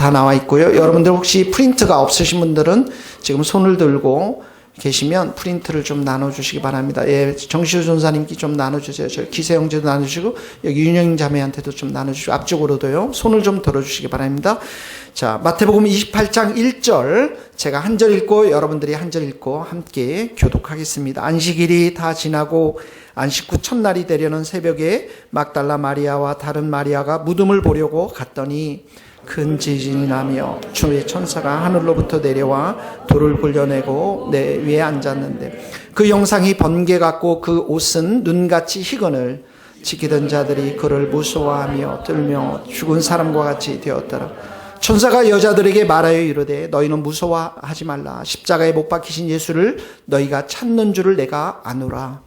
다 나와 있고요. 여러분들 혹시 프린트가 없으신 분들은 지금 손을 들고 계시면 프린트를 좀 나눠주시기 바랍니다. 예, 정시우 전사님께 좀 나눠주세요. 저 기세 형제도 나눠주시고 여기 윤영 자매한테도 좀 나눠주시고 앞쪽으로도요. 손을 좀 들어주시기 바랍니다. 자, 마태복음 28장 1절 제가 한 절 읽고 여러분들이 한 절 읽고 함께 교독하겠습니다. 안식일이 다 지나고 안식 후 첫날이 되려는 새벽에 막달라 마리아와 다른 마리아가 무덤을 보려고 갔더니 큰 지진이 나며 주의 천사가 하늘로부터 내려와 돌을 굴려내고 내 위에 앉았는데 그 영상이 번개 같고 그 옷은 눈같이 희건을 지키던 자들이 그를 무서워하며 떨며 죽은 사람과 같이 되었더라. 천사가 여자들에게 말하여 이르되 너희는 무서워하지 말라. 십자가에 못 박히신 예수를 너희가 찾는 줄을 내가 아노라.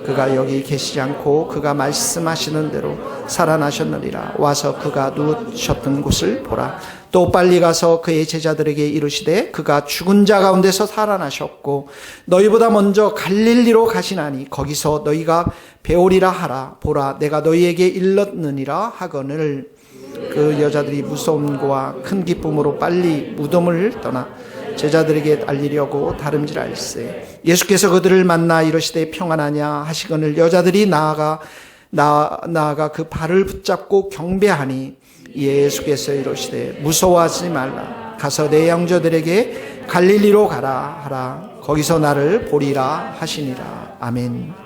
그가 여기 계시지 않고 그가 말씀하시는 대로 살아나셨느니라. 와서 그가 누우셨던 곳을 보라. 또 빨리 가서 그의 제자들에게 이르시되 그가 죽은 자 가운데서 살아나셨고 너희보다 먼저 갈릴리로 가시나니 거기서 너희가 배우리라 하라. 보라, 내가 너희에게 일렀느니라 하거늘. 그 여자들이 무서움과 큰 기쁨으로 빨리 무덤을 떠나 제자들에게 알리려고 다름질할세. 예수께서 그들을 만나 이르시되 평안하냐 하시거늘 여자들이 나아가 그 발을 붙잡고 경배하니 예수께서 이르시되 무서워하지 말라. 가서 내 형제들에게 갈릴리로 가라 하라. 거기서 나를 보리라 하시니라. 아멘.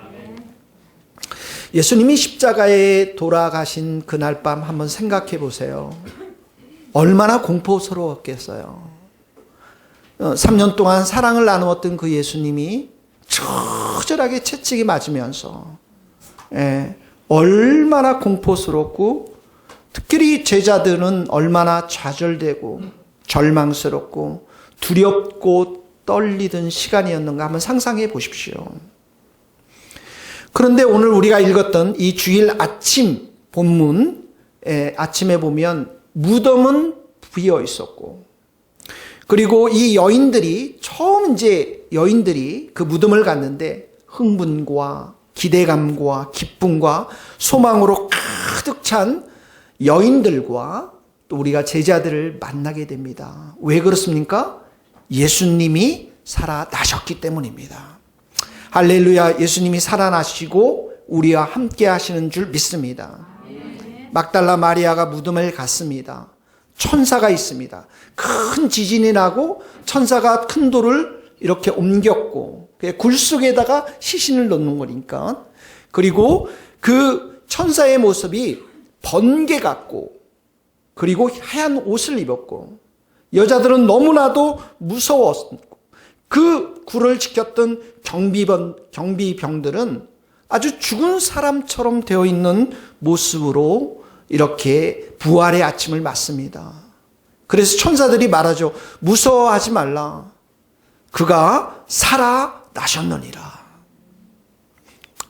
예수님이 십자가에 돌아가신 그날 밤 한번 생각해 보세요. 얼마나 공포스러웠겠어요. 3년 동안 사랑을 나누었던 그 예수님이 처절하게 채찍이 맞으면서 얼마나 공포스럽고 특별히 제자들은 얼마나 좌절되고 절망스럽고 두렵고 떨리던 시간이었는가 한번 상상해 보십시오. 그런데 오늘 우리가 읽었던 이 주일 아침 본문 아침에 보면 무덤은 비어 있었고 그리고 이 여인들이 여인들이 그 무덤을 갔는데 흥분과 기대감과 기쁨과 소망으로 가득 찬 여인들과 또 우리가 제자들을 만나게 됩니다. 왜 그렇습니까? 예수님이 살아나셨기 때문입니다. 할렐루야. 예수님이 살아나시고 우리와 함께 하시는 줄 믿습니다. 막달라 마리아가 무덤을 갔습니다. 천사가 있습니다. 큰 지진이 나고 천사가 큰 돌을 이렇게 옮겼고 굴 속에다가 시신을 넣는 거니까. 그리고 그 천사의 모습이 번개 같고 그리고 하얀 옷을 입었고 여자들은 너무나도 무서웠고 그 굴을 지켰던 경비병들은 아주 죽은 사람처럼 되어 있는 모습으로 이렇게 부활의 아침을 맞습니다. 그래서 천사들이 말하죠. 무서워하지 말라. 그가 살아나셨느니라.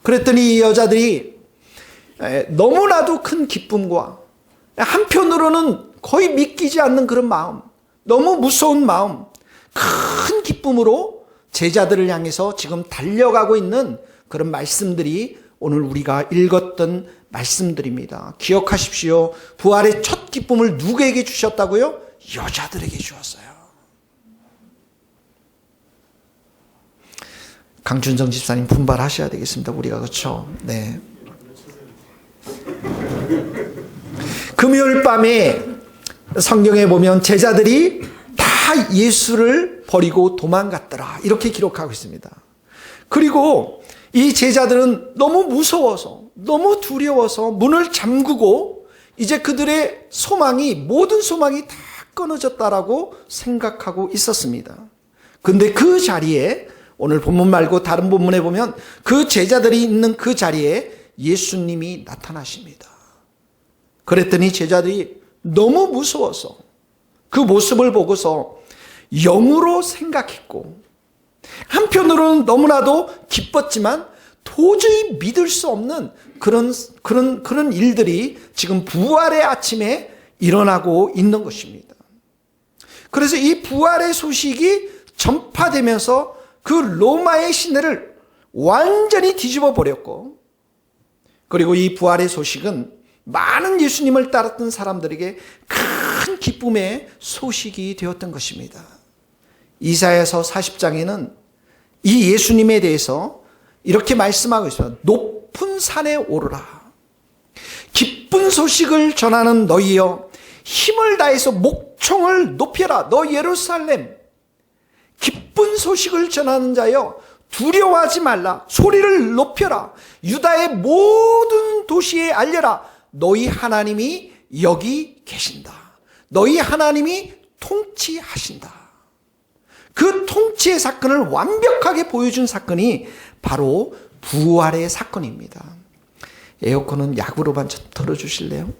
그랬더니 이 여자들이 너무나도 큰 기쁨과 한편으로는 거의 믿기지 않는 그런 마음, 너무 무서운 마음, 큰 기쁨으로 제자들을 향해서 지금 달려가고 있는 그런 말씀들이 오늘 우리가 읽었던 말씀들입니다. 기억하십시오. 부활의 첫 기쁨을 누구에게 주셨다고요? 여자들에게 주었어요. 강준정 집사님 분발하셔야 되겠습니다. 우리가 그렇죠? 네. 금요일 밤에 성경에 보면 제자들이 다 예수를 버리고 도망갔더라. 이렇게 기록하고 있습니다. 그리고 이 제자들은 너무 무서워서 너무 두려워서 문을 잠그고 이제 그들의 모든 소망이 다 끊어졌다라고 생각하고 있었습니다. 근데 그 자리에 오늘 본문 말고 다른 본문에 보면 그 제자들이 있는 그 자리에 예수님이 나타나십니다. 그랬더니 제자들이 너무 무서워서 그 모습을 보고서 영으로 생각했고 한편으로는 너무나도 기뻤지만 도저히 믿을 수 없는 그런 일들이 지금 부활의 아침에 일어나고 있는 것입니다. 그래서 이 부활의 소식이 전파되면서 그 로마의 시내를 완전히 뒤집어 버렸고 그리고 이 부활의 소식은 많은 예수님을 따랐던 사람들에게 큰 큰 기쁨의 소식이 되었던 것입니다. 이사야서 40장에는 이 예수님에 대해서 이렇게 말씀하고 있습니다. 높은 산에 오르라. 기쁜 소식을 전하는 너희여, 힘을 다해서 목청을 높여라. 너 예루살렘, 기쁜 소식을 전하는 자여, 두려워하지 말라. 소리를 높여라. 유다의 모든 도시에 알려라. 너희 하나님이 여기 계신다. 너희 하나님이 통치하신다. 그 통치의 사건을 완벽하게 보여준 사건이 바로 부활의 사건입니다. 에어컨은 약으로만 틀어주실래요?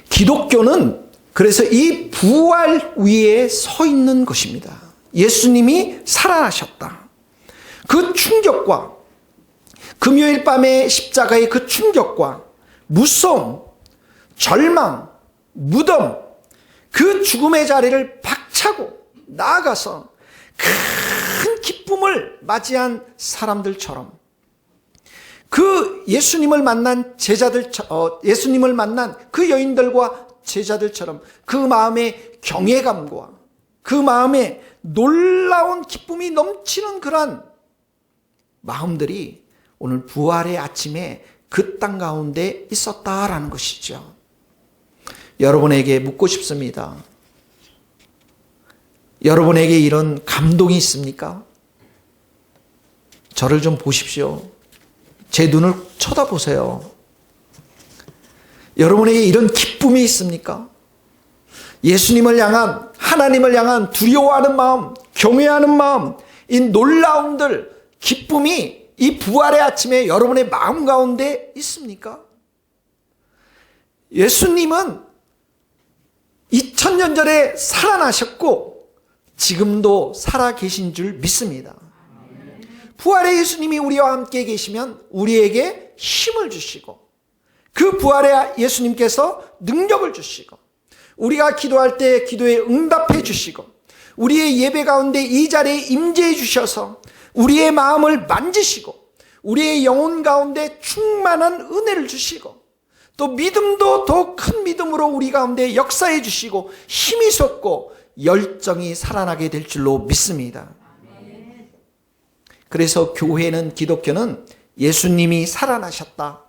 기독교는 그래서 이 부활 위에 서 있는 것입니다. 예수님이 살아나셨다. 그 충격과 금요일 밤의 십자가의 그 충격과 무서움, 절망, 무덤, 그 죽음의 자리를 박차고 나아가서 큰 기쁨을 맞이한 사람들처럼, 그 예수님을 만난 예수님을 만난 그 여인들과 제자들처럼 그 마음의 경외감과 그 마음에 놀라운 기쁨이 넘치는 그러한 마음들이 오늘 부활의 아침에 그 땅 가운데 있었다라는 것이죠. 여러분에게 묻고 싶습니다. 여러분에게 이런 감동이 있습니까? 저를 좀 보십시오. 제 눈을 쳐다보세요. 여러분에게 이런 기쁨이 있습니까? 예수님을 향한, 하나님을 향한 두려워하는 마음, 경외하는 마음, 이 놀라움들, 기쁨이 이 부활의 아침에 여러분의 마음 가운데 있습니까? 예수님은 2000년 전에 살아나셨고 지금도 살아계신 줄 믿습니다. 부활의 예수님이 우리와 함께 계시면 우리에게 힘을 주시고, 그 부활의 예수님께서 능력을 주시고, 우리가 기도할 때 기도에 응답해 주시고, 우리의 예배 가운데 이 자리에 임재해 주셔서 우리의 마음을 만지시고, 우리의 영혼 가운데 충만한 은혜를 주시고, 또 믿음도 더 큰 믿음으로 우리 가운데 역사해 주시고 힘이 솟고 열정이 살아나게 될 줄로 믿습니다. 그래서 교회는, 기독교는 예수님이 살아나셨다,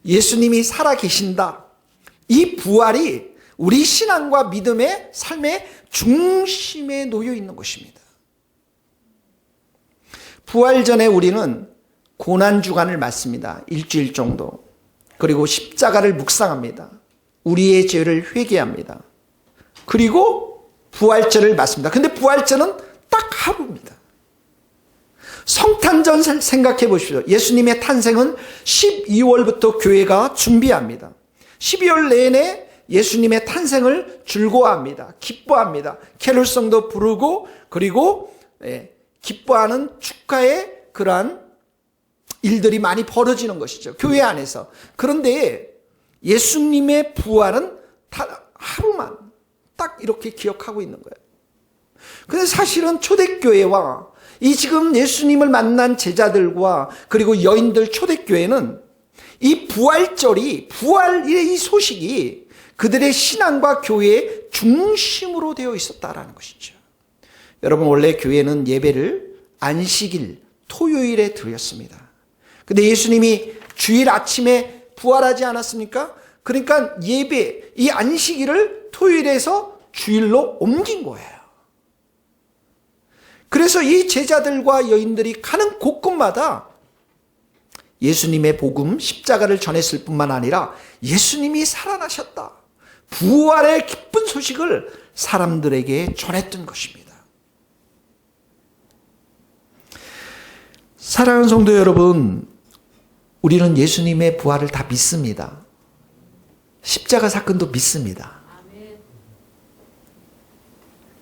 예수님이 살아계신다, 이 부활이 우리 신앙과 믿음의 삶의 중심에 놓여 있는 것입니다. 부활 전에 우리는 고난주간을 맞습니다. 일주일 정도. 그리고 십자가를 묵상합니다. 우리의 죄를 회개합니다. 그리고 부활절을 맞습니다. 근데 부활절은 딱 하루입니다. 성탄절 생각해 보십시오. 예수님의 탄생은 12월부터 교회가 준비합니다. 12월 내내 예수님의 탄생을 즐거워합니다. 기뻐합니다. 캐롤송도 부르고, 그리고 기뻐하는 축하의 그러한 일들이 많이 벌어지는 것이죠. 교회 안에서. 그런데 예수님의 부활은 하루만 딱 이렇게 기억하고 있는 거예요. 근데 사실은 초대교회와 이 지금 예수님을 만난 제자들과 그리고 여인들 초대교회는 이 부활절이, 부활의 이 소식이 그들의 신앙과 교회의 중심으로 되어 있었다라는 것이죠. 여러분, 원래 교회는 예배를 안식일, 토요일에 드렸습니다. 근데 예수님이 주일 아침에 부활하지 않았습니까? 그러니까 예배, 이 안식일을 토요일에서 주일로 옮긴 거예요. 그래서 이 제자들과 여인들이 가는 곳곳마다 예수님의 복음, 십자가를 전했을 뿐만 아니라 예수님이 살아나셨다, 부활의 기쁜 소식을 사람들에게 전했던 것입니다. 사랑하는 성도 여러분, 우리는 예수님의 부활을 다 믿습니다. 십자가 사건도 믿습니다.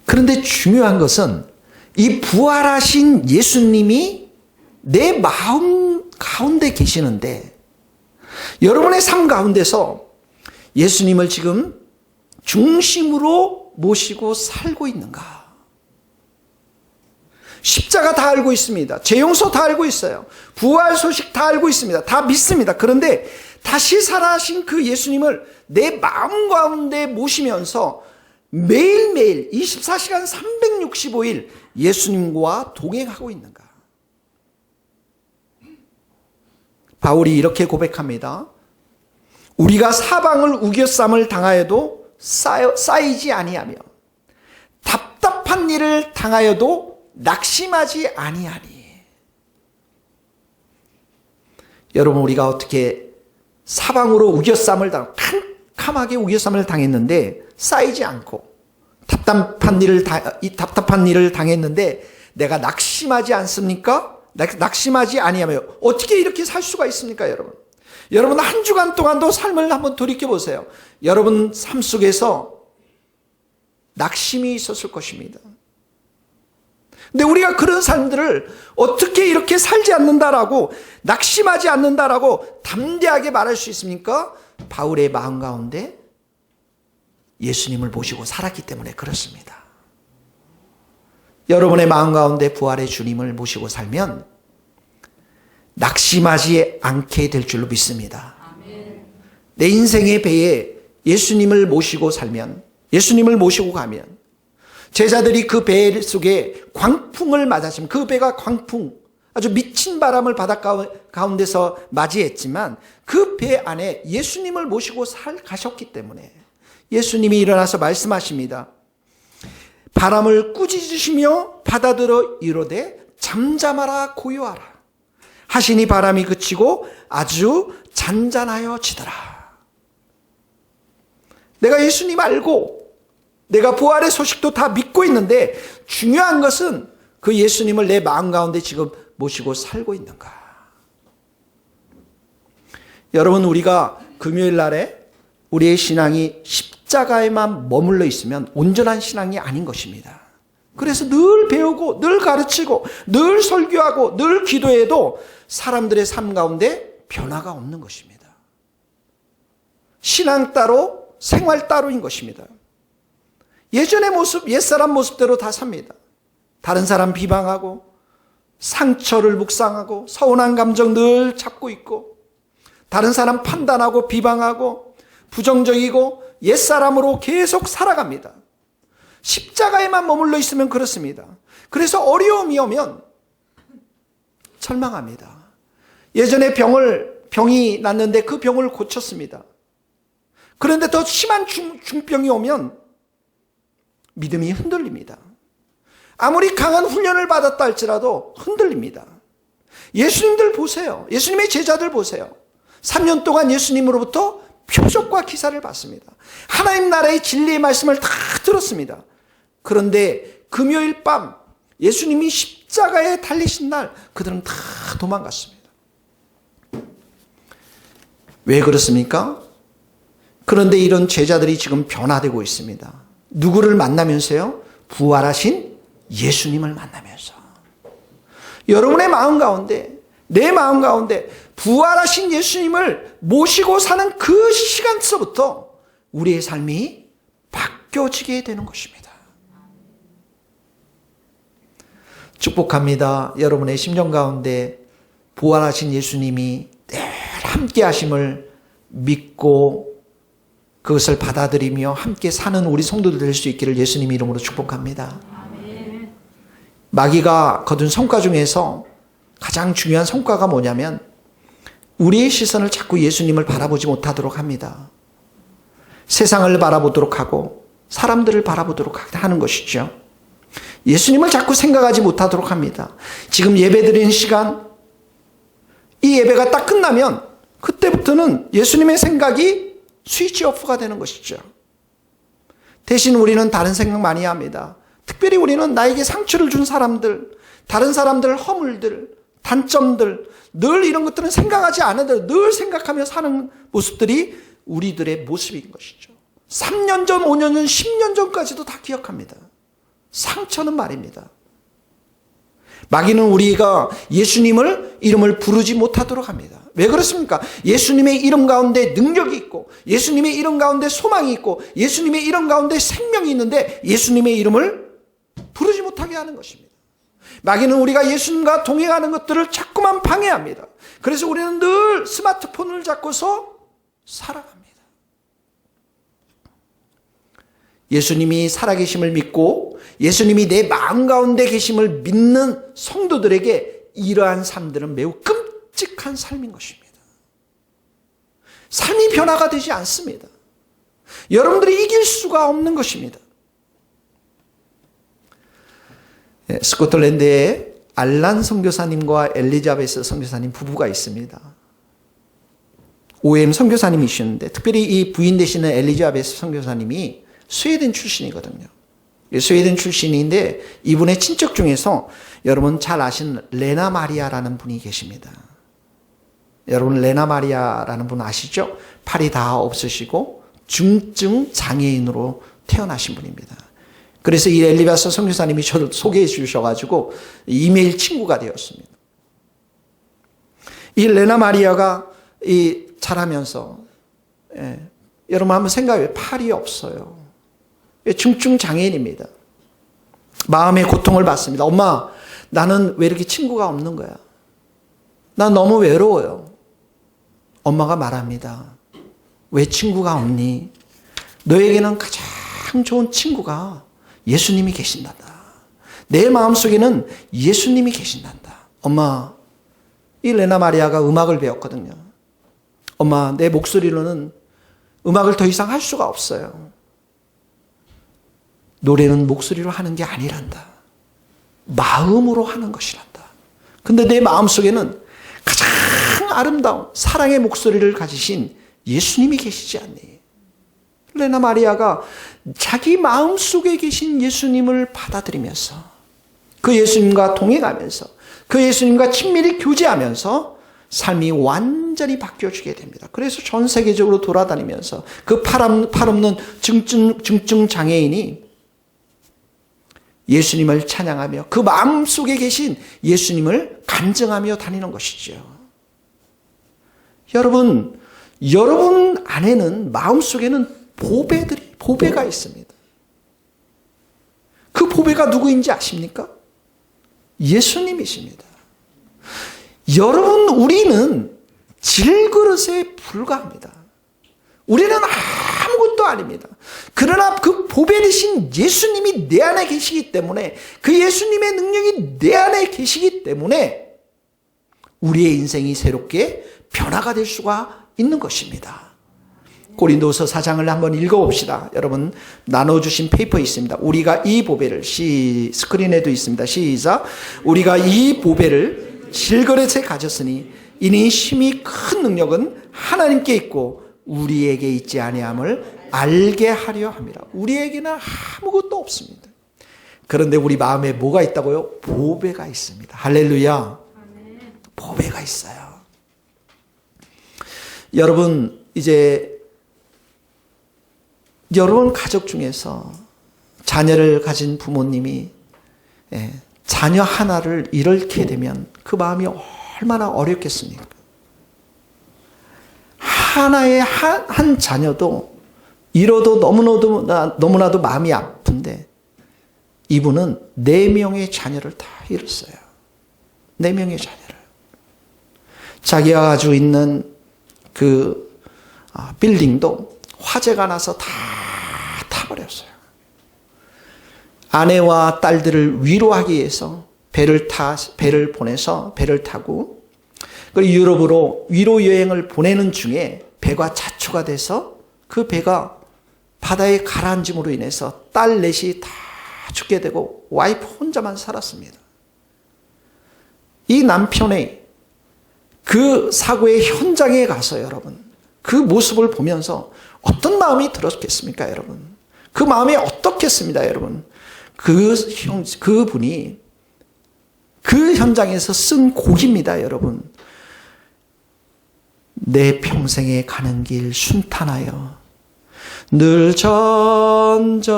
그런데 중요한 것은 이 부활하신 예수님이 내 마음 가운데 계시는데, 여러분의 삶 가운데서 예수님을 지금 중심으로 모시고 살고 있는가? 십자가 다 알고 있습니다. 재용서 다 알고 있어요. 부활 소식 다 알고 있습니다. 다 믿습니다. 그런데 다시 살아신 그 예수님을 내 마음 가운데 모시면서 매일매일 24시간 365일 예수님과 동행하고 있는가? 바울이 이렇게 고백합니다. 우리가 사방을 우겨쌈을 당하여도 쌓이지 아니하며 답답한 일을 당하여도 낙심하지 아니하니. 여러분, 우리가 어떻게 사방으로 우겨쌈을 캄캄하게 우겨쌈을 당했는데 쌓이지 않고 답답한 일을 당했는데 내가 낙심하지 않습니까? 낙심하지 아니하며 어떻게 이렇게 살 수가 있습니까, 여러분? 여러분, 한 주간 동안도 삶을 한번 돌이켜보세요. 여러분 삶 속에서 낙심이 있었을 것입니다. 근데 우리가 그런 삶들을 어떻게 이렇게 살지 않는다라고, 낙심하지 않는다라고 담대하게 말할 수 있습니까? 바울의 마음 가운데 예수님을 모시고 살았기 때문에 그렇습니다. 여러분의 마음 가운데 부활의 주님을 모시고 살면 낙심하지 않게 될 줄로 믿습니다. 내 인생의 배에 예수님을 모시고 살면, 예수님을 모시고 가면, 제자들이 그 배 속에 광풍을 맞았지만, 그 배가 광풍, 아주 미친 바람을 바닷 가운데서 맞이했지만 그 배 안에 예수님을 모시고 가셨기 때문에 예수님이 일어나서 말씀하십니다. 바람을 꾸짖으시며 바다들어 이르되 잠잠하라 고요하라 하시니 바람이 그치고 아주 잔잔하여지더라. 내가 예수님 알고 내가 부활의 소식도 다 믿고 있는데 중요한 것은 그 예수님을 내 마음 가운데 지금 모시고 살고 있는가. 여러분, 우리가 금요일 날에 우리의 신앙이 십자가에만 머물러 있으면 온전한 신앙이 아닌 것입니다. 그래서 늘 배우고 늘 가르치고 늘 설교하고 늘 기도해도 사람들의 삶 가운데 변화가 없는 것입니다. 신앙 따로 생활 따로인 것입니다. 예전의 모습, 옛사람 모습대로 다 삽니다. 다른 사람 비방하고 상처를 묵상하고 서운한 감정 늘 잡고 있고 다른 사람 판단하고 비방하고 부정적이고 옛사람으로 계속 살아갑니다. 십자가에만 머물러 있으면 그렇습니다. 그래서 어려움이 오면 절망합니다. 예전에 병이 났는데 그 병을 고쳤습니다. 그런데 더 심한 중병이 오면 믿음이 흔들립니다. 아무리 강한 훈련을 받았다 할지라도 흔들립니다. 예수님들 보세요. 예수님의 제자들 보세요. 3년 동안 예수님으로부터 표적과 기사를 받습니다. 하나님 나라의 진리의 말씀을 다 들었습니다. 그런데 금요일 밤 예수님이 십자가에 달리신 날 그들은 다 도망갔습니다. 왜 그렇습니까? 그런데 이런 제자들이 지금 변화되고 있습니다. 누구를 만나면서요? 부활하신 예수님을 만나면서. 여러분의 마음 가운데, 내 마음 가운데 부활하신 예수님을 모시고 사는 그 시간서부터 우리의 삶이 바뀌어지게 되는 것입니다. 축복합니다. 여러분의 심령 가운데 부활하신 예수님이 늘 함께 하심을 믿고 그것을 받아들이며 함께 사는 우리 성도들 될 수 있기를 예수님 이름으로 축복합니다. 아멘. 마귀가 거둔 성과 중에서 가장 중요한 성과가 뭐냐면 우리의 시선을 자꾸 예수님을 바라보지 못하도록 합니다. 세상을 바라보도록 하고 사람들을 바라보도록 하는 것이죠. 예수님을 자꾸 생각하지 못하도록 합니다. 지금 예배드리는 시간, 이 예배가 딱 끝나면 그때부터는 예수님의 생각이 스위치 오프가 되는 것이죠. 대신 우리는 다른 생각 많이 합니다. 특별히 우리는 나에게 상처를 준 사람들, 다른 사람들 허물들, 단점들, 늘 이런 것들은 생각하지 않아도 늘 생각하며 사는 모습들이 우리들의 모습인 것이죠. 3년 전, 5년 전, 10년 전까지도 다 기억합니다. 상처는 말입니다. 마귀는 우리가 예수님을 이름을 부르지 못하도록 합니다. 왜 그렇습니까? 예수님의 이름 가운데 능력이 있고 예수님의 이름 가운데 소망이 있고 예수님의 이름 가운데 생명이 있는데 예수님의 이름을 부르지 못하게 하는 것입니다. 마귀는 우리가 예수님과 동행하는 것들을 자꾸만 방해합니다. 그래서 우리는 늘 스마트폰을 잡고서 살아갑니다. 예수님이 살아계심을 믿고 예수님이 내 마음 가운데 계심을 믿는 성도들에게 이러한 삶들은 매우 끔찍한 삶인 것입니다. 삶이 변화가 되지 않습니다. 여러분들이 이길 수가 없는 것입니다. 스코틀랜드에 알란 선교사님과 엘리자베스 선교사님 부부가 있습니다. OM 선교사님이셨는데 특별히 이 부인 되시는 엘리자베스 선교사님이 스웨덴 출신이거든요. 스웨덴 출신인데 이분의 친척 중에서 여러분 잘 아시는 레나 마리아라는 분이 계십니다. 여러분 레나 마리아라는 분 아시죠? 팔이 다 없으시고 중증 장애인으로 태어나신 분입니다. 그래서 이 엘리바스 선교사님이 저를 소개해 주셔가지고 이메일 친구가 되었습니다. 이 레나 마리아가 자라면서 여러분 한번 생각해요. 팔이 없어요. 중증 장애인입니다. 마음의 고통을 받습니다. 엄마, 나는 왜 이렇게 친구가 없는 거야? 난 너무 외로워요. 엄마가 말합니다. 왜 친구가 없니? 너에게는 가장 좋은 친구가 예수님이 계신단다. 내 마음속에는 예수님이 계신단다. 엄마, 이 레나 마리아가 음악을 배웠거든요. 엄마, 내 목소리로는 음악을 더 이상 할 수가 없어요. 노래는 목소리로 하는 게 아니란다. 마음으로 하는 것이란다. 근데 내 마음속에는 가장 아름다운 사랑의 목소리를 가지신 예수님이 계시지 않니? 레나 마리아가 자기 마음속에 계신 예수님을 받아들이면서 그 예수님과 동행하면서 그 예수님과 친밀히 교제하면서 삶이 완전히 바뀌어지게 됩니다. 그래서 전 세계적으로 돌아다니면서 그 팔 없는 중증 장애인이 예수님을 찬양하며 그 마음속에 계신 예수님을 간증하며 다니는 것이죠. 여러분 안에는 마음속에는 보배가 있습니다. 그 보배가 누구인지 아십니까? 예수님이십니다. 여러분, 우리는 질그릇에 불과합니다. 우리는 아무것도 아닙니다. 그러나 그 보배 되신 예수님이 내 안에 계시기 때문에 그 예수님의 능력이 내 안에 계시기 때문에 우리의 인생이 새롭게 변화가 될 수가 있는 것입니다. 고린도서 4장을 한번 읽어봅시다. 여러분 나눠주신 페이퍼 있습니다. 우리가 이 보배를 스크린에도 있습니다. 시작. 우리가 이 보배를 질그릇에 가졌으니 이는 심히 큰 능력은 하나님께 있고 우리에게 있지 아니함을 알게 하려 함이라. 우리에게는 아무것도 없습니다. 그런데 우리 마음에 뭐가 있다고요? 보배가 있습니다. 할렐루야. 보배가 있어요. 여러분, 이제 여러분 가족 중에서 자녀를 가진 부모님이 자녀 하나를 잃게 되면 그 마음이 얼마나 어렵겠습니까? 하나의 한 자녀도 잃어도 너무나도 마음이 아픈데 이분은 4명의 자녀를 다 잃었어요. 4명의 자녀를. 자기가 가지고 있는 그 빌딩도 화재가 나서 다 타버렸어요. 아내와 딸들을 위로하기 위해서 배를 보내서 배를 타고 그리고 유럽으로 위로 여행을 보내는 중에 배가 자초가 돼서 그 배가 바다에 가라앉음으로 인해서 딸 넷이 다 죽게 되고 와이프 혼자만 살았습니다. 이 남편의 그 사고의 현장에 가서 여러분 그 모습을 보면서 어떤 마음이 들었겠습니까, 여러분? 그 마음이 어떻겠습니다, 여러분? 그분이 그 현장에서 쓴 곡입니다, 여러분. 내 평생에 가는 길 순탄하여 늘 잔잔한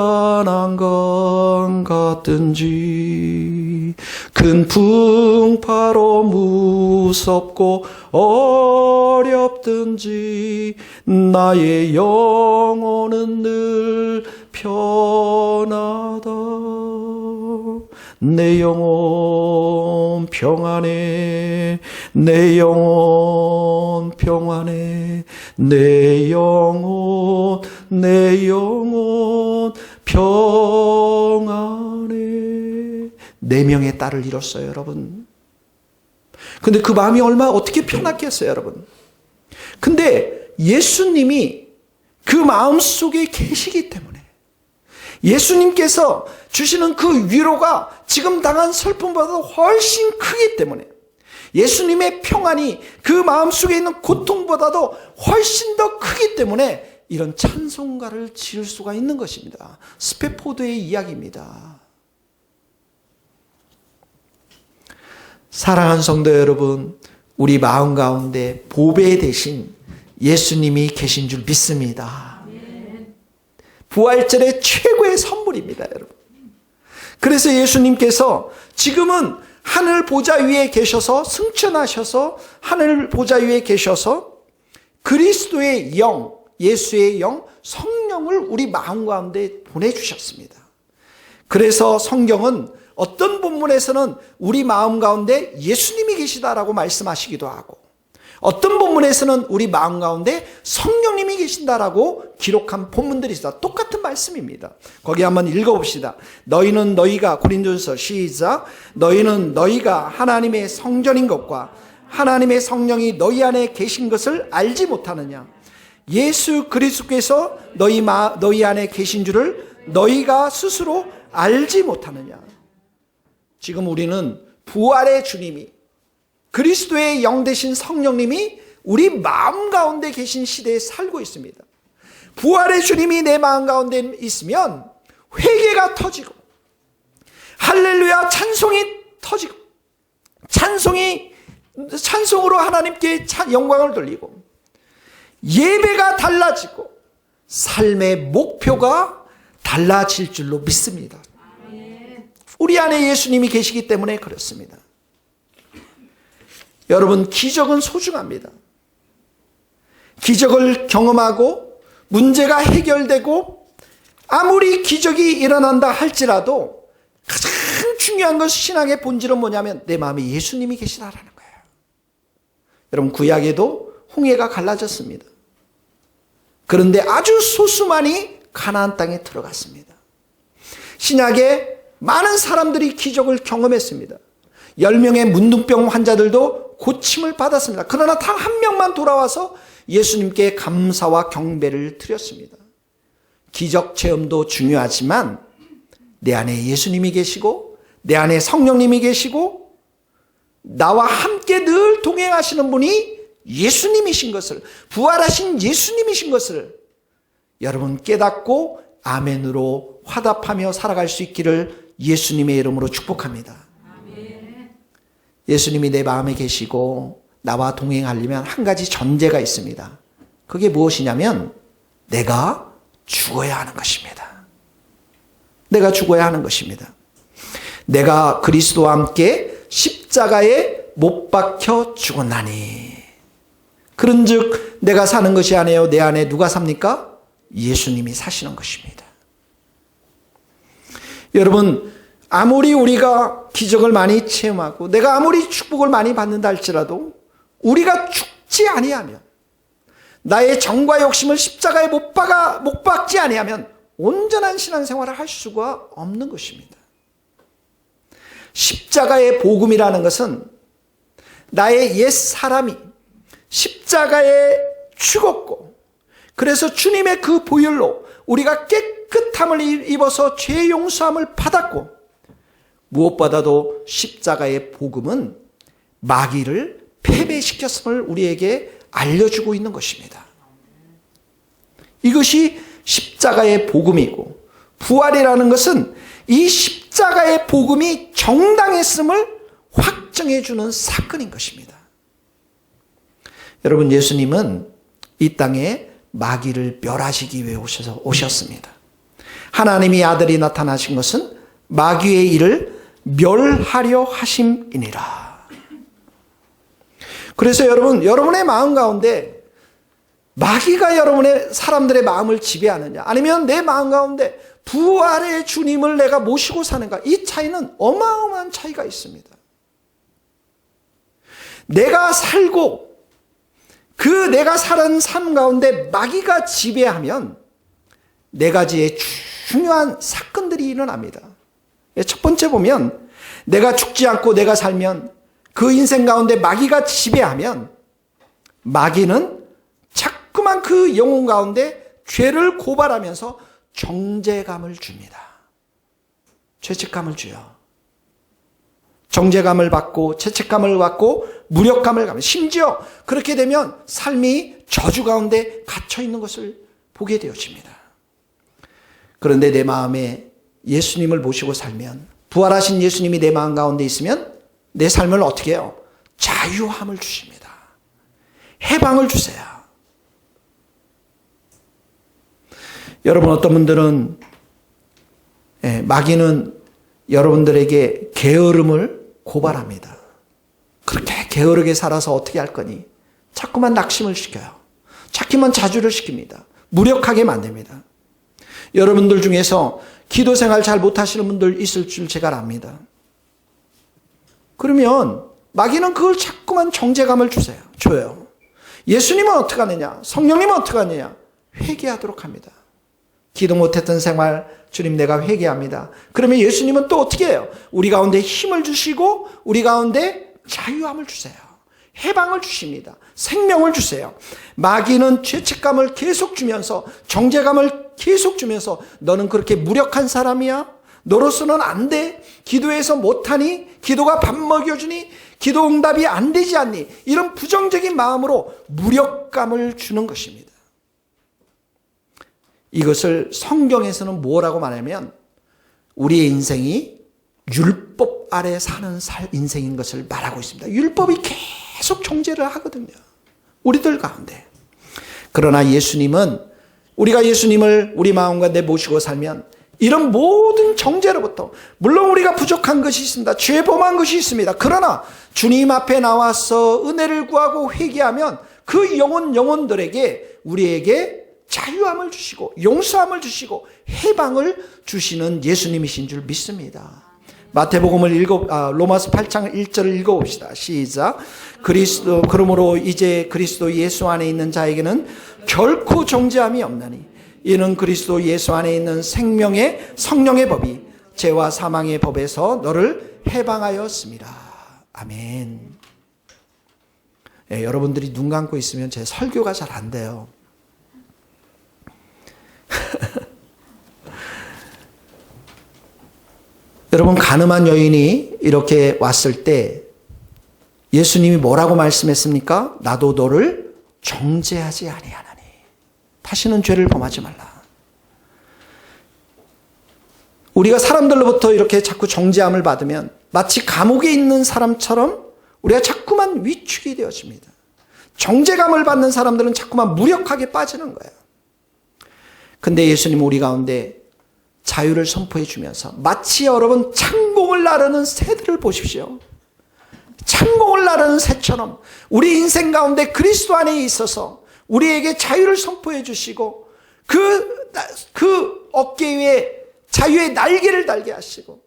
강 같든지 큰 풍파로 무섭고 어렵든지 나의 영혼은 늘 편하다. 내 영혼 평안해. 내 영혼 평안해. 내 영혼 평안해. 4명의 딸을 잃었어요, 여러분. 근데 그 마음이 어떻게 편했겠어요, 여러분. 근데 예수님이 그 마음 속에 계시기 때문에, 예수님께서 주시는 그 위로가 지금 당한 슬픔보다 훨씬 크기 때문에, 예수님의 평안이 그 마음 속에 있는 고통보다도 훨씬 더 크기 때문에 이런 찬송가를 지을 수가 있는 것입니다. 스페포드의 이야기입니다. 사랑하는 성도 여러분, 우리 마음 가운데 보배 대신 예수님이 계신 줄 믿습니다. 부활절의 최고의 선물입니다, 여러분. 그래서 예수님께서 지금은 하늘 보좌 위에 계셔서, 승천하셔서 하늘 보좌 위에 계셔서 그리스도의 영, 예수의 영, 성령을 우리 마음 가운데 보내주셨습니다. 그래서 성경은 어떤 본문에서는 우리 마음 가운데 예수님이 계시다라고 말씀하시기도 하고, 어떤 본문에서는 우리 마음 가운데 성령님이 계신다라고 기록한 본문들이 있어요. 똑같은 말씀입니다. 거기 한번 읽어봅시다. 너희가 고린도전서 시작. 너희가 하나님의 성전인 것과 하나님의 성령이 너희 안에 계신 것을 알지 못하느냐. 예수 그리스도께서 너희 안에 계신 줄을 너희가 스스로 알지 못하느냐. 지금 우리는 부활의 주님이, 그리스도의 영 되신 성령님이 우리 마음 가운데 계신 시대에 살고 있습니다. 부활의 주님이 내 마음 가운데 있으면 회개가 터지고, 할렐루야 찬송이 터지고, 찬송으로 하나님께 영광을 돌리고, 예배가 달라지고, 삶의 목표가 달라질 줄로 믿습니다. 우리 안에 예수님이 계시기 때문에 그렇습니다. 여러분, 기적은 소중합니다. 기적을 경험하고 문제가 해결되고 아무리 기적이 일어난다 할지라도 가장 중요한 것은, 신앙의 본질은 뭐냐면 내 마음에 예수님이 계시다라는 거예요. 여러분, 구약에도 홍해가 갈라졌습니다. 그런데 아주 소수만이 가나안 땅에 들어갔습니다. 신약에 많은 사람들이 기적을 경험했습니다. 10명의 문둥병 환자들도 고침을 받았습니다. 그러나 단 한 명만 돌아와서 예수님께 감사와 경배를 드렸습니다. 기적 체험도 중요하지만 내 안에 예수님이 계시고, 내 안에 성령님이 계시고, 나와 함께 늘 동행하시는 분이 예수님이신 것을, 부활하신 예수님이신 것을 여러분 깨닫고 아멘으로 화답하며 살아갈 수 있기를 예수님의 이름으로 축복합니다. 예수님이 내 마음에 계시고 나와 동행하려면 한 가지 전제가 있습니다. 그게 무엇이냐면 내가 죽어야 하는 것입니다. 내가 죽어야 하는 것입니다. 내가 그리스도와 함께 십자가에 못 박혀 죽었나니, 그런즉 내가 사는 것이 아니에요. 내 안에 누가 삽니까? 예수님이 사시는 것입니다. 여러분, 아무리 우리가 기적을 많이 체험하고 내가 아무리 축복을 많이 받는다 할지라도 우리가 죽지 아니하면, 나의 정과 욕심을 십자가에 못 박지 아니하면 온전한 신앙생활을 할 수가 없는 것입니다. 십자가의 복음이라는 것은 나의 옛 사람이 십자가에 죽었고, 그래서 주님의 그 보혈로 우리가 깨끗함을 입어서 죄 용서함을 받았고, 무엇보다도 십자가의 복음은 마귀를 패배시켰음을 우리에게 알려주고 있는 것입니다. 이것이 십자가의 복음이고, 부활이라는 것은 이 십자가의 복음이 정당했음을 확정해 주는 사건인 것입니다. 여러분, 예수님은 이 땅에 마귀를 멸하시기 위해 오셨습니다. 하나님의 아들이 나타나신 것은 마귀의 일을 멸하려 하심이니라. 그래서 여러분, 여러분의 마음 가운데 마귀가 여러분의 사람들의 마음을 지배하느냐, 아니면 내 마음 가운데 부활의 주님을 내가 모시고 사는가, 이 차이는 어마어마한 차이가 있습니다. 내가 살고 그 내가 사는 삶 가운데 마귀가 지배하면 네 가지의 중요한 사건들이 일어납니다. 첫 번째 보면, 내가 죽지 않고 내가 살면, 그 인생 가운데 마귀가 지배하면 마귀는 자꾸만 그 영혼 가운데 죄를 고발하면서 정죄감을 줍니다. 죄책감을 줘요. 정죄감을 받고 죄책감을 받고 무력감을 갖고, 심지어 그렇게 되면 삶이 저주 가운데 갇혀 있는 것을 보게 되어집니다. 그런데 내 마음에 예수님을 모시고 살면, 부활하신 예수님이 내 마음 가운데 있으면 내 삶을 어떻게 해요? 자유함을 주십니다. 해방을 주세요. 여러분, 어떤 분들은 마귀는 여러분들에게 게으름을 고발합니다. 그렇게 게으르게 살아서 어떻게 할 거니? 자꾸만 낙심을 시켜요. 자꾸만 자주를 시킵니다. 무력하게 만듭니다. 여러분들 중에서 기도 생활 잘 못하시는 분들 있을 줄 제가 압니다. 그러면 마귀는 그걸 자꾸만 정죄감을 줘요. 예수님은 어떻게 하느냐? 성령님은 어떻게 하느냐? 회개하도록 합니다. 기도 못했던 생활, 주님 내가 회개합니다. 그러면 예수님은 또 어떻게 해요? 우리 가운데 힘을 주시고 우리 가운데 자유함을 주세요. 해방을 주십니다. 생명을 주세요. 마귀는 죄책감을 계속 주면서, 정죄감을 계속 주면서, 너는 그렇게 무력한 사람이야? 너로서는 안 돼? 기도해서 못하니? 기도가 밥 먹여주니? 기도 응답이 안 되지 않니? 이런 부정적인 마음으로 무력감을 주는 것입니다. 이것을 성경에서는 뭐라고 말하냐면, 우리의 인생이 율법 아래 사는 인생인 것을 말하고 있습니다. 율법이 계속 정죄를 하거든요, 우리들 가운데. 그러나 예수님은, 우리가 예수님을 우리 마음과 내 모시고 살면 이런 모든 정죄로부터, 물론 우리가 부족한 것이 있습니다. 죄 범한 것이 있습니다. 그러나 주님 앞에 나와서 은혜를 구하고 회개하면 그 영혼들에게, 우리에게 자유함을 주시고 용서함을 주시고 해방을 주시는 예수님이신 줄 믿습니다. 마태복음을 로마서 8장 1절을 읽어봅시다. 시작. 그러므로 이제 그리스도 예수 안에 있는 자에게는 결코 정죄함이 없나니, 이는 그리스도 예수 안에 있는 생명의 성령의 법이 죄와 사망의 법에서 너를 해방하였습니다. 아멘. 여러분들이 눈 감고 있으면 제 설교가 잘 안 돼요. 여러분, 가늠한 여인이 이렇게 왔을 때 예수님이 뭐라고 말씀했습니까? 나도 너를 정죄하지 아니하나니, 다시는 죄를 범하지 말라. 우리가 사람들로부터 이렇게 자꾸 정죄함을 받으면 마치 감옥에 있는 사람처럼 우리가 자꾸만 위축이 되어집니다. 정죄감을 받는 사람들은 자꾸만 무력하게 빠지는 거예요. 근데 예수님은 우리 가운데 자유를 선포해 주면서, 마치 여러분 창공을 나르는 새들을 보십시오. 창공을 나르는 새처럼 우리 인생 가운데 그리스도 안에 있어서 우리에게 자유를 선포해 주시고, 그 어깨 위에 자유의 날개를 달게 하시고,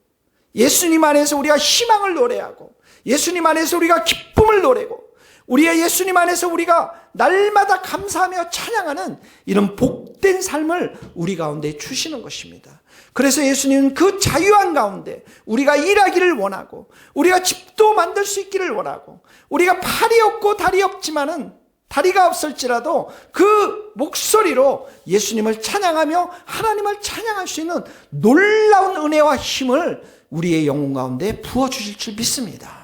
예수님 안에서 우리가 희망을 노래하고, 예수님 안에서 우리가 기쁨을 노래고, 우리의 예수님 안에서 우리가 날마다 감사하며 찬양하는 이런 복된 삶을 우리 가운데 주시는 것입니다. 그래서 예수님은 그 자유한 가운데 우리가 일하기를 원하고, 우리가 집도 만들 수 있기를 원하고, 우리가 팔이 없고 다리 없지만은, 다리가 없을지라도 그 목소리로 예수님을 찬양하며 하나님을 찬양할 수 있는 놀라운 은혜와 힘을 우리의 영혼 가운데 부어주실 줄 믿습니다.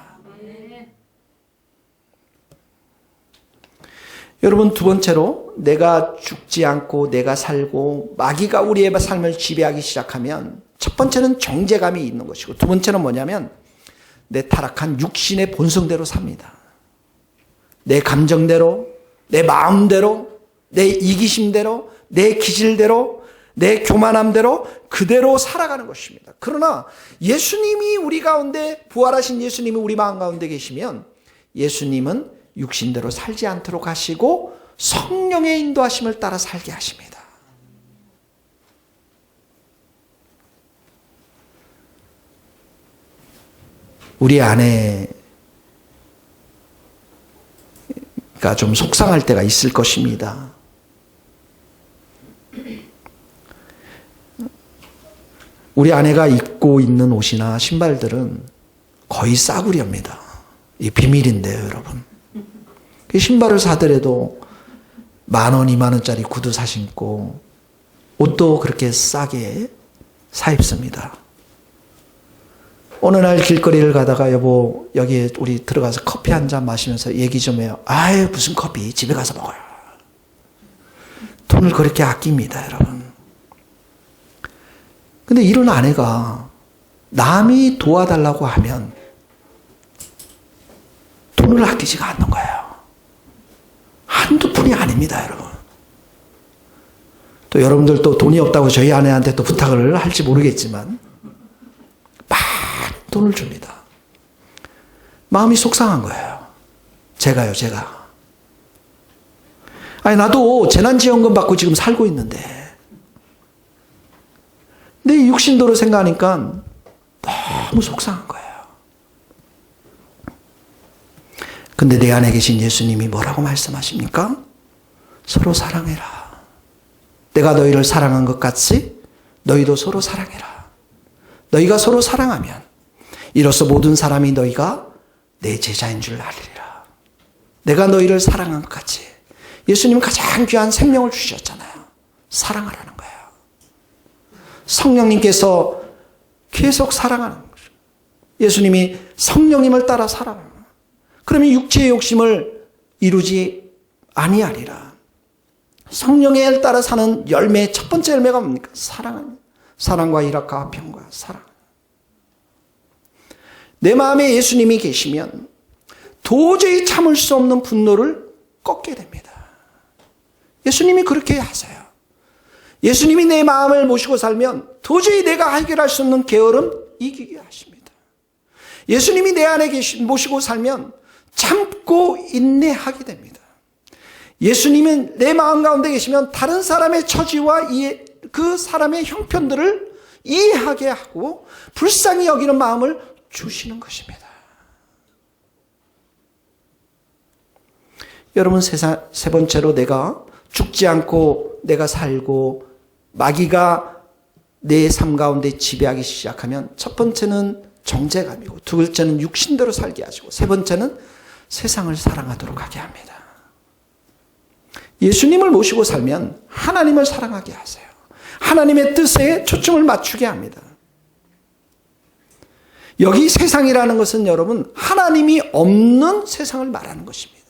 여러분, 두 번째로, 내가 죽지 않고 내가 살고 마귀가 우리의 삶을 지배하기 시작하면, 첫 번째는 정죄감이 있는 것이고, 두 번째는 뭐냐면 내 타락한 육신의 본성대로 삽니다. 내 감정대로, 내 마음대로, 내 이기심대로, 내 기질대로, 내 교만함대로 그대로 살아가는 것입니다. 그러나 예수님이 우리 가운데, 부활하신 예수님이 우리 마음 가운데 계시면 예수님은 육신대로 살지 않도록 하시고 성령의 인도하심을 따라 살게 하십니다. 우리 아내가 좀 속상할 때가 있을 것입니다. 우리 아내가 입고 있는 옷이나 신발들은 거의 싸구려입니다. 이 비밀인데요, 여러분. 그 신발을 사더라도 10,000원, 20,000원짜리 구두 사 신고 옷도 그렇게 싸게 사 입습니다. 어느 날 길거리를 가다가 여보 여기에 우리 들어가서 커피 한 잔 마시면서 얘기 좀 해요. 아유 무슨 커피 집에 가서 먹어요. 돈을 그렇게 아낍니다, 여러분. 근데 이런 아내가 남이 도와달라고 하면 돈을 아끼지가 않는 거예요. 한두 푼이 아닙니다, 여러분. 또 여러분들도 돈이 없다고 저희 아내한테 또 부탁을 할지 모르겠지만 막 돈을 줍니다. 마음이 속상한 거예요. 제가. 아니 나도 재난지원금 받고 지금 살고 있는데 내 육신도로 생각하니까 너무 속상한 거예요. 근데 내 안에 계신 예수님이 뭐라고 말씀하십니까? 서로 사랑해라. 내가 너희를 사랑한 것 같이 너희도 서로 사랑해라. 너희가 서로 사랑하면 이로써 모든 사람이 너희가 내 제자인 줄 알리리라. 내가 너희를 사랑한 것 같이. 예수님은 가장 귀한 생명을 주셨잖아요. 사랑하라는 거예요. 성령님께서 계속 사랑하는 거죠. 예수님이 성령님을 따라 살아가는 거예요. 그러면 육체의 욕심을 이루지 아니하리라. 성령의 엘 따라 사는 열매, 첫 번째 열매가 뭡니까? 사랑입니다. 사랑과 희락과 평과 사랑. 내 마음에 예수님이 계시면 도저히 참을 수 없는 분노를 꺾게 됩니다. 예수님이 그렇게 하세요. 예수님이 내 마음을 모시고 살면 도저히 내가 해결할 수 없는 게으름 이기게 하십니다. 예수님이 내 안에 모시고 살면 참고 인내하게 됩니다. 예수님은 내 마음 가운데 계시면 다른 사람의 처지와 그 사람의 형편들을 이해하게 하고 불쌍히 여기는 마음을 주시는 것입니다. 여러분, 세 번째로 내가 죽지 않고 내가 살고 마귀가 내 삶 가운데 지배하기 시작하면 첫 번째는 정죄감이고 두 번째는 육신대로 살게 하시고 세 번째는 세상을 사랑하도록 하게 합니다. 예수님을 모시고 살면 하나님을 사랑하게 하세요. 하나님의 뜻에 초점을 맞추게 합니다. 여기 세상이라는 것은 여러분 하나님이 없는 세상을 말하는 것입니다.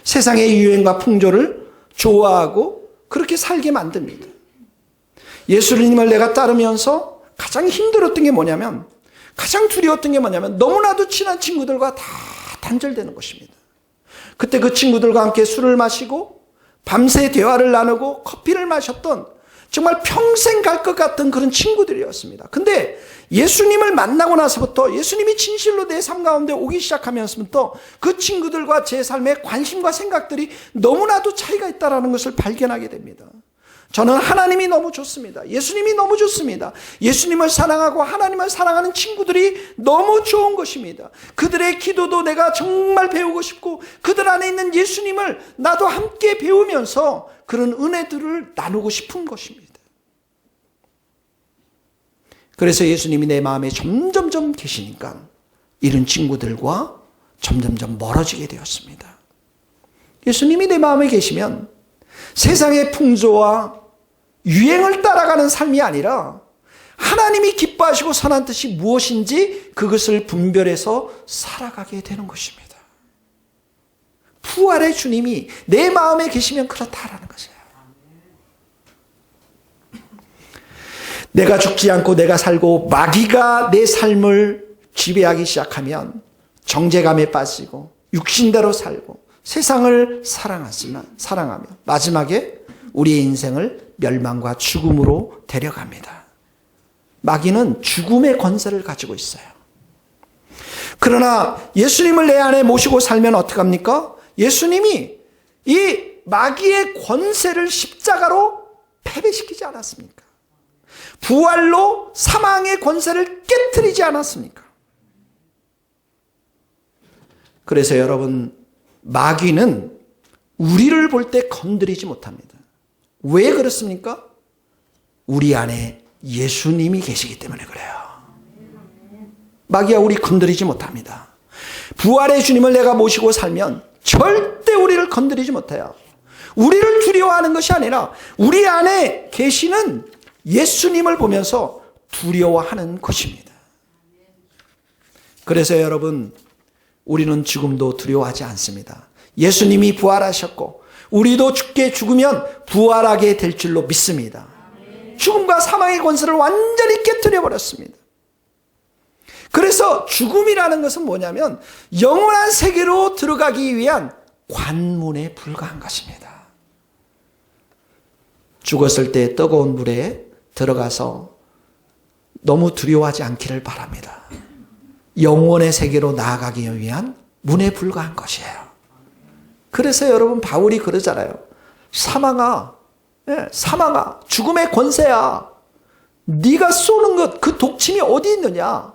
세상의 유행과 풍조를 좋아하고 그렇게 살게 만듭니다. 예수님을 내가 따르면서 가장 힘들었던 게 뭐냐면, 가장 두려웠던 게 뭐냐면 너무나도 친한 친구들과 다 단절되는 것입니다. 그때 그 친구들과 함께 술을 마시고 밤새 대화를 나누고 커피를 마셨던 정말 평생 갈 것 같은 그런 친구들이었습니다. 근데 예수님을 만나고 나서부터, 예수님이 진실로 내 삶 가운데 오기 시작하면서부터 그 친구들과 제 삶의 관심과 생각들이 너무나도 차이가 있다는 것을 발견하게 됩니다. 저는 하나님이 너무 좋습니다. 예수님이 너무 좋습니다. 예수님을 사랑하고 하나님을 사랑하는 친구들이 너무 좋은 것입니다. 그들의 기도도 내가 정말 배우고 싶고 그들 안에 있는 예수님을 나도 함께 배우면서 그런 은혜들을 나누고 싶은 것입니다. 그래서 예수님이 내 마음에 점점점 계시니까 이런 친구들과 점점점 멀어지게 되었습니다. 예수님이 내 마음에 계시면 세상의 풍조와 유행을 따라가는 삶이 아니라 하나님이 기뻐하시고 선한 뜻이 무엇인지 그것을 분별해서 살아가게 되는 것입니다. 부활의 주님이 내 마음에 계시면 그렇다라는 것이에요. 내가 죽지 않고 내가 살고 마귀가 내 삶을 지배하기 시작하면 정죄감에 빠지고 육신대로 살고 세상을 사랑하며 마지막에 우리의 인생을 멸망과 죽음으로 데려갑니다. 마귀는 죽음의 권세를 가지고 있어요. 그러나 예수님을 내 안에 모시고 살면 어떡합니까? 예수님이 이 마귀의 권세를 십자가로 패배시키지 않았습니까? 부활로 사망의 권세를 깨트리지 않았습니까? 그래서 여러분, 마귀는 우리를 볼 때 건드리지 못합니다. 왜 그렇습니까? 우리 안에 예수님이 계시기 때문에 그래요. 마귀야, 우리 건드리지 못합니다. 부활의 주님을 내가 모시고 살면 절대 우리를 건드리지 못해요. 우리를 두려워하는 것이 아니라 우리 안에 계시는 예수님을 보면서 두려워하는 것입니다. 그래서 여러분, 우리는 지금도 두려워하지 않습니다. 예수님이 부활하셨고 우리도 죽으면 부활하게 될 줄로 믿습니다. 죽음과 사망의 권세를 완전히 깨트려 버렸습니다. 그래서 죽음이라는 것은 뭐냐면 영원한 세계로 들어가기 위한 관문에 불과한 것입니다. 죽었을 때 뜨거운 물에 들어가서 너무 두려워하지 않기를 바랍니다. 영원의 세계로 나아가기 위한 문에 불과한 것이에요. 그래서 여러분, 바울이 그러잖아요. 사망아, 사망아, 죽음의 권세야, 네가 쏘는 것, 그 독침이 어디 있느냐?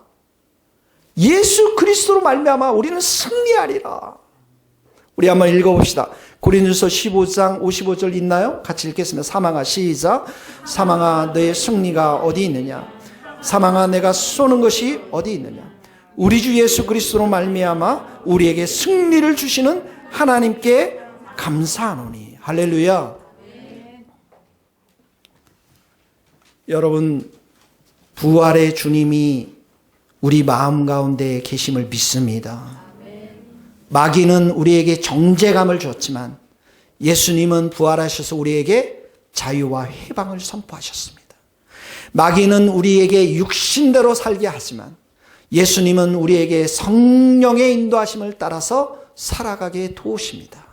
예수 그리스도로 말미암아 우리는 승리하리라. 우리 한번 읽어봅시다. 고린도서 15장 55절 있나요? 같이 읽겠습니다. 사망아, 시작. 사망아, 너의 승리가 어디 있느냐? 사망아, 내가 쏘는 것이 어디 있느냐? 우리 주 예수 그리스도로 말미암아 우리에게 승리를 주시는 하나님께 감사하노니. 할렐루야. 여러분, 부활의 주님이 우리 마음 가운데 계심을 믿습니다. 마귀는 우리에게 정죄감을 줬지만 예수님은 부활하셔서 우리에게 자유와 해방을 선포하셨습니다. 마귀는 우리에게 육신대로 살게 하지만 예수님은 우리에게 성령의 인도하심을 따라서 살아가게 도우십니다.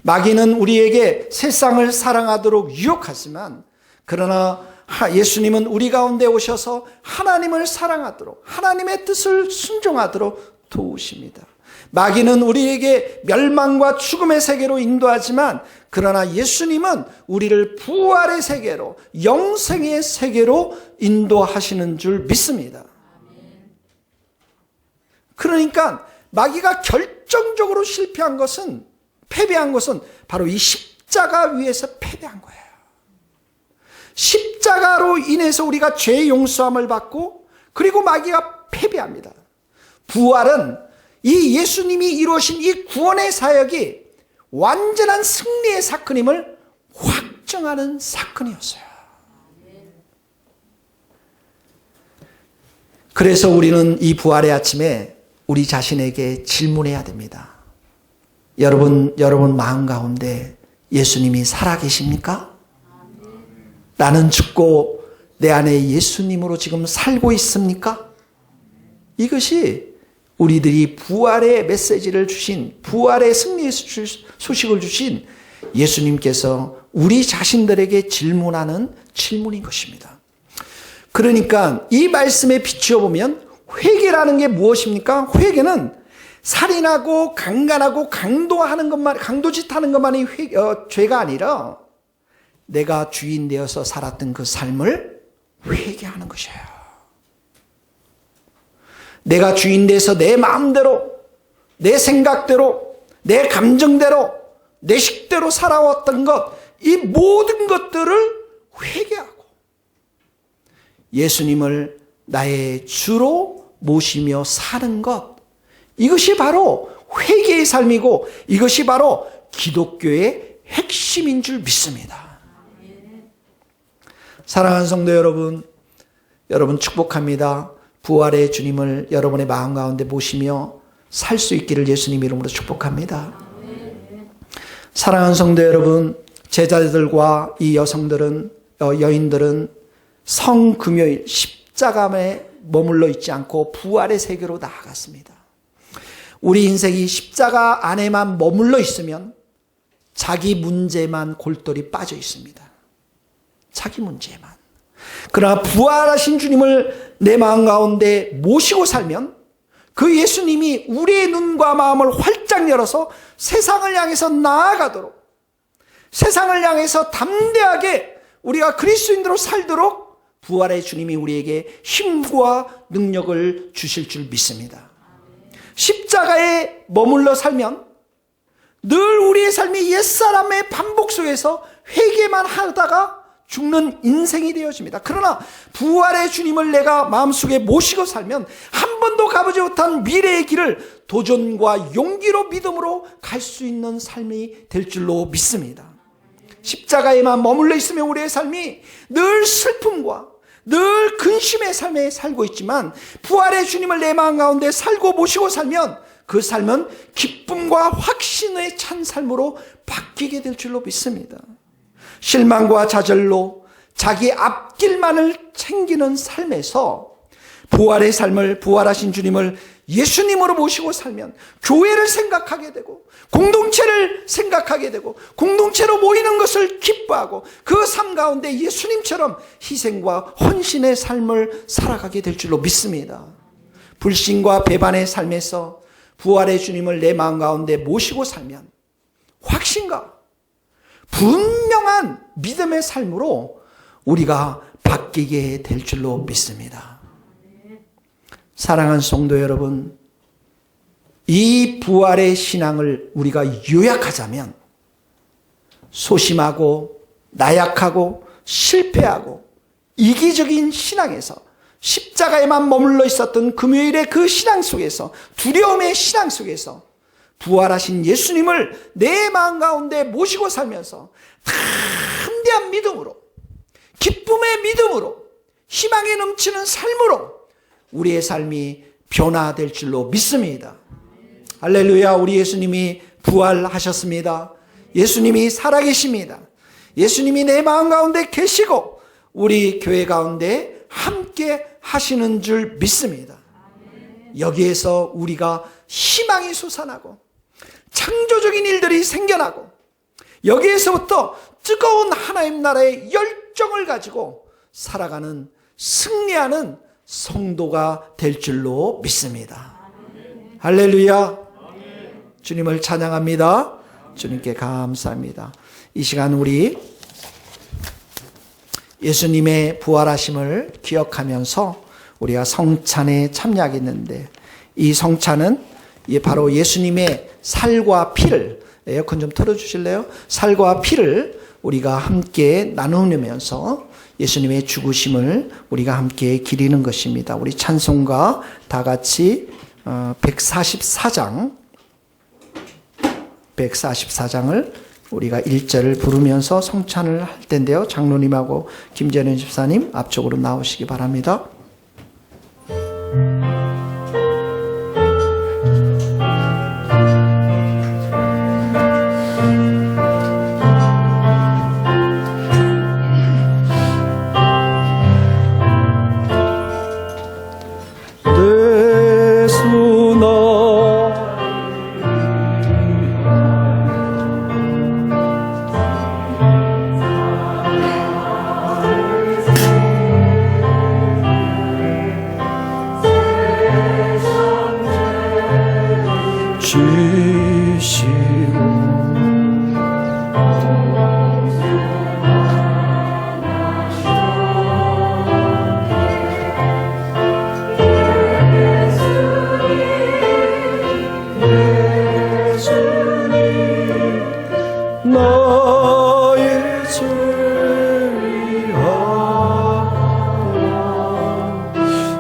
마귀는 우리에게 세상을 사랑하도록 유혹하지만 그러나 예수님은 우리 가운데 오셔서 하나님을 사랑하도록, 하나님의 뜻을 순종하도록 도우십니다. 마귀는 우리에게 멸망과 죽음의 세계로 인도하지만 그러나 예수님은 우리를 부활의 세계로, 영생의 세계로 인도하시는 줄 믿습니다. 그러니까 마귀가 결정적으로 패배한 것은 바로 이 십자가 위에서 패배한 거예요. 십자가로 인해서 우리가 죄의 용서함을 받고 그리고 마귀가 패배합니다. 부활은 이 예수님이 이루신 이 구원의 사역이 완전한 승리의 사건임을 확정하는 사건이었어요. 그래서 우리는 이 부활의 아침에 우리 자신에게 질문해야 됩니다. 여러분 마음 가운데 예수님이 살아계십니까? 나는 죽고 내 안에 예수님으로 지금 살고 있습니까? 이것이 우리들이 부활의 메시지를 주신, 부활의 승리의 소식을 주신 예수님께서 우리 자신들에게 질문하는 질문인 것입니다. 그러니까 이 말씀에 비추어 보면 회개라는 게 무엇입니까? 회개는 살인하고 강간하고 강도짓하는 것만이 죄가 아니라 내가 주인 되어서 살았던 그 삶을 회개하는 것이에요. 내가 주인 돼서 내 마음대로, 내 생각대로, 내 감정대로, 내 식대로 살아왔던 것, 이 모든 것들을 회개하고 예수님을 나의 주로 모시며 사는 것, 이것이 바로 회개의 삶이고 이것이 바로 기독교의 핵심인 줄 믿습니다. 사랑하는 성도 여러분 축복합니다. 부활의 주님을 여러분의 마음 가운데 모시며 살 수 있기를 예수님 이름으로 축복합니다. 사랑하는 성도 여러분, 제자들과 이 여인들은 성금요일 십자가에 머물러 있지 않고 부활의 세계로 나아갔습니다. 우리 인생이 십자가 안에만 머물러 있으면 자기 문제만 골똘히 빠져 있습니다. 자기 문제만. 그러나 부활하신 주님을 내 마음 가운데 모시고 살면 그 예수님이 우리의 눈과 마음을 활짝 열어서 세상을 향해서 나아가도록, 세상을 향해서 담대하게 우리가 그리스도인으로 살도록 부활의 주님이 우리에게 힘과 능력을 주실 줄 믿습니다. 십자가에 머물러 살면 늘 우리의 삶이 옛사람의 반복 속에서 회개만 하다가 죽는 인생이 되어집니다. 그러나 부활의 주님을 내가 마음속에 모시고 살면 한 번도 가보지 못한 미래의 길을 도전과 용기로 믿음으로 갈 수 있는 삶이 될 줄로 믿습니다. 십자가에만 머물러 있으면 우리의 삶이 늘 슬픔과 늘 근심의 삶에 살고 있지만 부활의 주님을 내 마음 가운데 살고 모시고 살면 그 삶은 기쁨과 확신에 찬 삶으로 바뀌게 될 줄로 믿습니다. 실망과 좌절로 자기 앞길만을 챙기는 삶에서 부활의 삶을, 부활하신 주님을 예수님으로 모시고 살면 교회를 생각하게 되고 공동체를 생각하게 되고 공동체로 모이는 것을 기뻐하고 그 삶 가운데 예수님처럼 희생과 헌신의 삶을 살아가게 될 줄로 믿습니다. 불신과 배반의 삶에서 부활의 주님을 내 마음 가운데 모시고 살면 확신과 분명한 믿음의 삶으로 우리가 바뀌게 될 줄로 믿습니다. 사랑하는 성도 여러분, 이 부활의 신앙을 우리가 요약하자면 소심하고 나약하고 실패하고 이기적인 신앙에서 십자가에만 머물러 있었던 금요일의 그 신앙 속에서, 두려움의 신앙 속에서 부활하신 예수님을 내 마음 가운데 모시고 살면서 담대한 믿음으로, 기쁨의 믿음으로, 희망에 넘치는 삶으로 우리의 삶이 변화될 줄로 믿습니다. 할렐루야. 우리 예수님이 부활하셨습니다. 예수님이 살아계십니다. 예수님이 내 마음 가운데 계시고 우리 교회 가운데 함께 하시는 줄 믿습니다. 여기에서 우리가 희망이 솟아나고 창조적인 일들이 생겨나고 여기에서부터 뜨거운 하나님 나라의 열정을 가지고 살아가는, 승리하는 성도가 될 줄로 믿습니다. 할렐루야. 주님을 찬양합니다. 주님께 감사합니다. 이 시간 우리 예수님의 부활하심을 기억하면서 우리가 성찬에 참여하겠는데, 이 성찬은 바로 예수님의 살과 피를, 에어컨 좀 틀어주실래요? 살과 피를 우리가 함께 나누면서 예수님의 죽으심을 우리가 함께 기리는 것입니다. 우리 찬송가 다 같이 144장을 우리가 1절을 부르면서 성찬을 할 텐데요. 장로님하고 김재련 집사님 앞쪽으로 나오시기 바랍니다.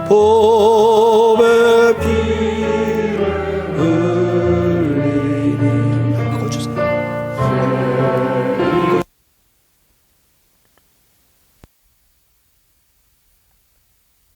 오